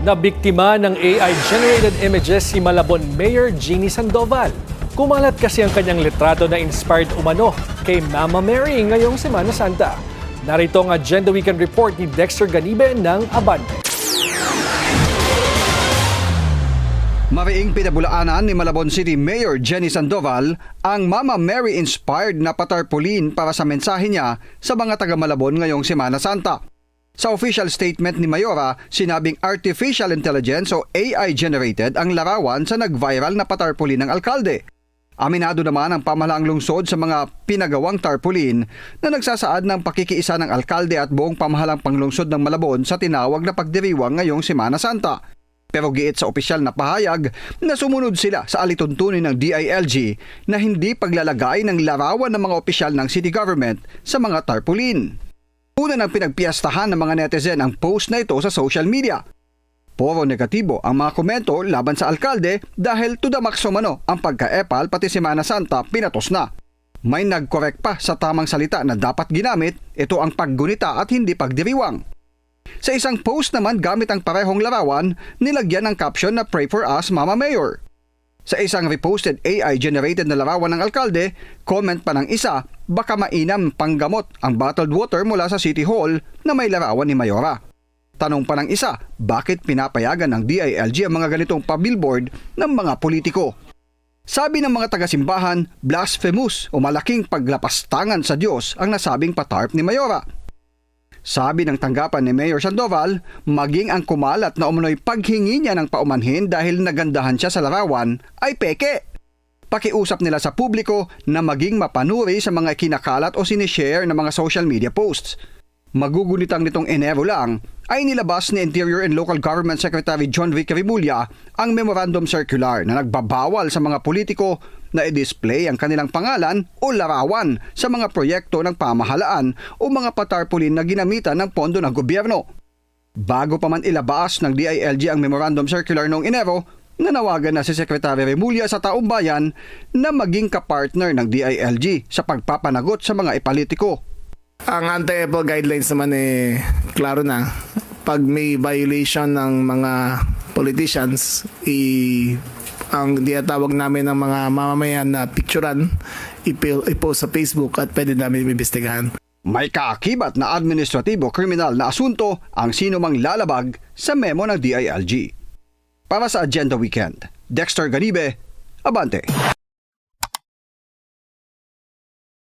Nabiktima ng AI-generated images si Malabon Mayor Jeannie Sandoval. Kumalat kasi ang kanyang litrato na inspired umano kay Mama Mary ngayong Semana Santa. Narito ang Agenda Weekend Report ni Dexter Ganibe ng Abante. Mariing pinabulaanan ni Malabon City Mayor Jeannie Sandoval ang Mama Mary-inspired na patarpaulin para sa mensahe niya sa mga taga-Malabon ngayong Semana Santa. Sa official statement ni Mayora, sinabing artificial intelligence o AI-generated ang larawan sa nag-viral na patarpaulin ng alkalde. Aminado naman ang pamahalaang lungsod sa mga pinagawang tarpaulin na nagsasaad ng pakikiisa ng alkalde at buong pamahalang panglungsod ng Malabon sa tinawag na pagdiriwang ngayong Semana Santa. Pero giit sa opisyal na pahayag na sumunod sila sa alituntunin ng DILG na hindi paglalagay ng larawan ng mga opisyal ng city government sa mga tarpaulin. Una nang pinagpiyastahan ng mga netizen ang post na ito sa social media. Puro negatibo ang mga komento laban sa alkalde dahil to the max umano ang pagka-epal pati Semana Santa pinatos na. May nag-correct pa sa tamang salita na dapat ginamit, ito ang paggunita at hindi pagdiriwang. Sa isang post naman gamit ang parehong larawan, nilagyan ng caption na "Pray for us, Mama Mayor." Sa isang reposted AI-generated na larawan ng alkalde, comment pa ng isa, baka mainam panggamot ang bottled water mula sa City Hall na may larawan ni Mayora. Tanong pa ng isa, bakit pinapayagan ng DILG ang mga ganitong pa-billboard ng mga politiko? Sabi ng mga taga-simbahan, blasphemous o malaking paglapastangan sa Diyos ang nasabing patarp ni Mayora. Sabi ng tanggapan ni Mayor Sandoval, maging ang kumalat na umano'y paghingi niya ng paumanhin dahil nagandahan siya sa larawan ay peke. Pakiusap nila sa publiko na maging mapanuri sa mga kinakalat o sinishare ng mga social media posts. Magugunitang nitong Enero lang ay nilabas ni Interior and Local Government Secretary John Vic Remulla ang Memorandum Circular na nagbabawal sa mga politiko na i-display ang kanilang pangalan o larawan sa mga proyekto ng pamahalaan o mga patarpaulin na ginamitan ng pondo ng gobyerno. Bago pa man ilabas ng DILG ang Memorandum Circular noong Enero, nanawagan na si Secretary Remulla sa taong bayan na maging kapartner ng DILG sa pagpapanagot sa mga ipolitiko. Ang anti-epal guidelines naman klaro na. Pag may violation ng mga politicians, ang tinatawag namin ng mga mamamayan na picturean, i-post sa Facebook at pwede namin imbestigahan. May kaakibat na administratibo kriminal na asunto ang sino mang lalabag sa memo ng DILG. Para sa Agenda Weekend, Dexter Ganibe, Abante.